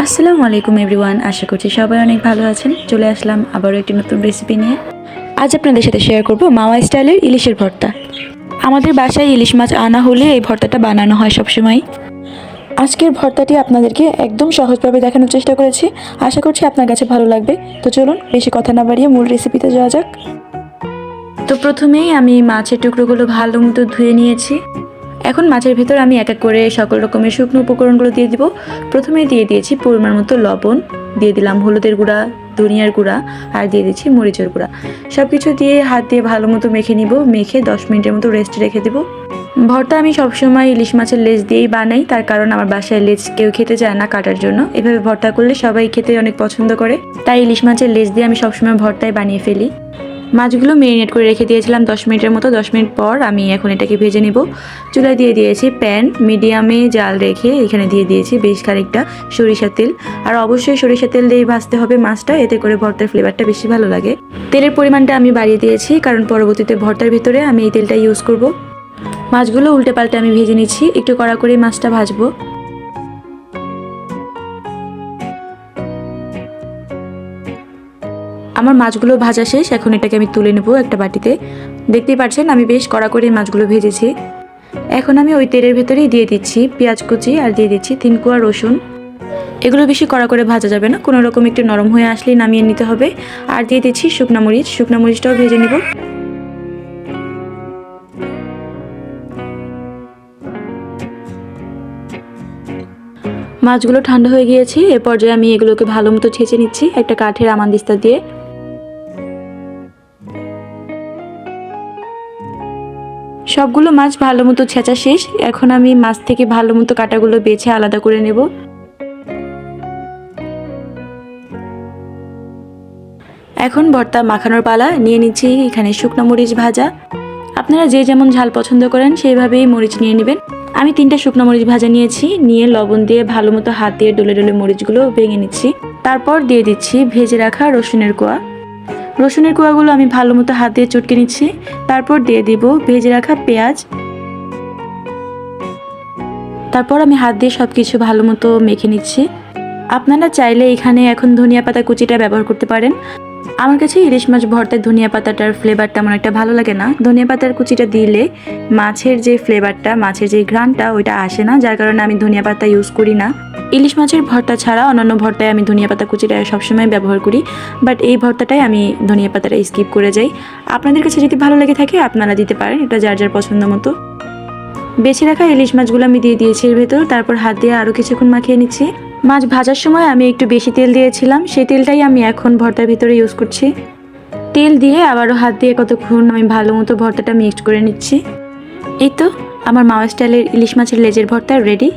আসসালামু আলাইকুম এভরিওয়ান, আশা করছি সবাই অনেক ভালো আছেন। চলে আসলাম আবারও একটি নতুন রেসিপি নিয়ে। আজ আপনাদের সাথে শেয়ার করব মাওয়া স্টাইলের ইলিশের ভর্তা। আমাদের বাসায় ইলিশ মাছ আনা হলে এই ভর্তাটা বানানো হয় সবসময়। আজকের ভর্তাটি আপনাদেরকে একদম সহজভাবে দেখানোর চেষ্টা করেছি, আশা করছি আপনার কাছে ভালো লাগবে। তো চলুন বেশি কথা না বাড়িয়ে মূল রেসিপিতে যাওয়া যাক। তো প্রথমেই আমি মাছের টুকরোগুলো ভালো মতো ধুয়ে নিয়েছি। এখন মাছের ভেতর আমি এক এক করে সকল রকমের শুকনো উপকরণগুলো দিয়ে দিব। প্রথমে দিয়ে দিয়েছি পরিমাণ মতো লবণ, দিয়ে দিলাম হলুদের গুঁড়া, ধনিয়ার গুঁড়া, আর দিয়ে দিচ্ছি মরিচের গুঁড়া। সব কিছু দিয়ে হাত দিয়ে ভালো মতো মেখে নিব। মেখে 10 মিনিটের মতো রেস্টে রেখে দেব। ভর্তা আমি সবসময় ইলিশ মাছের লেজ দিয়েই বানাই, তার কারণ আমার বাসায় লেজ কেউ খেতে চায় না কাটার জন্য। এভাবে ভর্তা করলে সবাই খেতে অনেক পছন্দ করে, তাই ইলিশ মাছের লেজ দিয়ে আমি সবসময় ভর্তায় বানিয়ে ফেলি। মাছগুলো মেরিনেট করে রেখে দিয়েছিলাম 10 মিনিটের মতো। 10 মিনিট পর আমি এখন এটাকে ভেজে নেব। চুলায় দিয়ে দিয়েছি প্যান, মিডিয়ামে জাল রেখে এখানে দিয়ে দিয়েছি বেশ খানিকটা সরিষার তেল। আর অবশ্যই সরিষার তেল দিয়ে ভাজতে হবে মাছটা, এতে করে ভর্তার ফ্লেভারটা বেশি ভালো লাগে। তেলের পরিমাণটা আমি বাড়িয়ে দিয়েছি, কারণ পরবর্তীতে ভর্তার ভিতরে আমি এই তেলটা ইউজ করব। মাছগুলো উল্টে পাল্টে আমি ভেজে নিচ্ছি, একটু কড়া করে মাছটা ভাজবো। আমার মাছগুলো ভাজা শেষ, এখন এটাকে আমি তুলে নেব একটা বাটিতে। দেখতেই পাচ্ছেন আমি বেশ কড়া করে মাছগুলো ভেজেছি। এখন আমি ওই তেলের ভেতরেই দিয়ে দিচ্ছি পেঁয়াজ কুচি, আর দিয়ে দিচ্ছি 3 কোয়া রসুন। এগুলো বেশি কড়া করে ভাজা যাবে না, কোনো রকম একটু নরম হয়ে আসলেই নামিয়ে নিতে হবে। আর দিয়ে দিচ্ছি শুকনা মরিচ, শুকনা মরিচটাও ভেজে নেব। মাছগুলো ঠান্ডা হয়ে গিয়েছে, এ পর্যায়ে আমি এগুলোকে ভালো মতো ছেঁচে নিচ্ছি একটা কাঠের আমানদিস্তা দিয়ে। সবগুলো মাছ ভালো মতো ছেঁচা শেষ, এখন আমি মাছ থেকে ভালো মতো কাঁটাগুলো বেছে আলাদা করে নেব। এখন ভর্তা মাখানোর পালা। নিয়ে নিচ্ছি এখানে শুকনো মরিচ ভাজা। আপনারা যে যেমন ঝাল পছন্দ করেন সেইভাবেই মরিচ নিয়ে নেবেন। আমি 3টা শুকনো মরিচ ভাজা নিয়েছি, নিয়ে লবণ দিয়ে ভালো মতো হাত দিয়ে ডলে ডলে মরিচগুলো ভেঙে নিচ্ছি। তারপর দিয়ে দিচ্ছি ভেজে রাখা রসুনের কোয়া। রসুনের কোয়াগুলো আমি ভালো মতো হাত দিয়ে চটকে নিচ্ছি। তারপর দিয়ে দিব ভেজে রাখা পেঁয়াজ। তারপর আমি হাত দিয়ে সব কিছু ভালো মতো মেখে নিচ্ছি। আপনারা চাইলে এখানে এখন ধনিয়া পাতা কুচিটা ব্যবহার করতে পারেন। আমার কাছে ইলিশ মাছ ভর্তায় ধনিয়া পাতাটার ফ্লেভার তেমন একটা ভালো লাগে না। ধনিয়া পাতার কুচিটা দিলে মাছের যে ফ্লেভারটা, মাছের যে ঘ্রাণটা, ওইটা আসে না, যার কারণে আমি ধনিয়া পাতা ইউজ করি না। ইলিশ মাছের ভর্তা ছাড়া অন্যান্য ভর্তায় আমি ধনিয়া পাতা কুচিটা সবসময় ব্যবহার করি, বাট এই ভর্তাটায় আমি ধনিয়া পাতাটা স্কিপ করে যাই। আপনাদের কাছে যদি ভালো লেগে থাকে আপনারা দিতে পারেন, এটা যার যার পছন্দ মতো। বেছে রাখা ইলিশ মাছগুলো আমি দিয়ে দিয়েছি এর ভেতর। তারপর হাত দিয়ে আরও কিছুক্ষণ মাখিয়ে নিচ্ছি। মাছ ভাজার সময় আমি একটু বেশি তেল দিয়েছিলাম, সেই তেলটাই আমি এখন ভর্তার ভিতরে ইউজ করছি। তেল দিয়ে আবারও হাত দিয়ে কতক্ষণ আমি ভালো মতো ভর্তাটা মিক্সড করে নিচ্ছি। এই তো আমার মাওয়া স্টাইলের ইলিশ মাছের লেজের ভর্তা রেডি।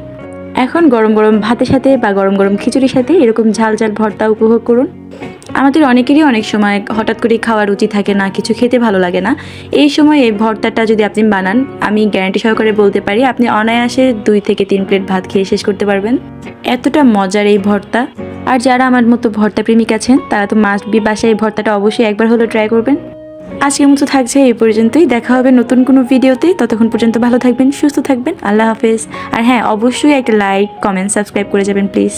এখন গরম গরম ভাতের সাথে বা গরম গরম খিচুড়ির সাথে এরকম ঝাল ঝাল ভর্তা উপভোগ করুন। আমাদের অনেকেরই অনেক সময় হঠাৎ করে খাওয়ার রুচি থাকে না, কিছু খেতে ভালো লাগে না। এই সময় এই ভর্তাটা যদি আপনি বানান, আমি গ্যারান্টি সহকারে বলতে পারি আপনি অনায়াসে 2 থেকে 3 প্লেট ভাত খেয়ে শেষ করতে পারবেন। এতটা মজার এই ভর্তা। আর যারা আমার মতো ভর্তা প্রেমিক আছেন তারা তো মাস্ট বি বাসায় এই ভর্তাটা অবশ্যই একবার হলেও ট্রাই করবেন। আজকের মতো থাকছে এই পর্যন্তই, দেখা হবে নতুন কোনো ভিডিওতে। ততক্ষণ পর্যন্ত ভালো থাকবেন, সুস্থ থাকবেন, আল্লাহ হাফেজ। আর হ্যাঁ, অবশ্যই একটা লাইক, কমেন্ট, সাবস্ক্রাইব করে যাবেন প্লিজ।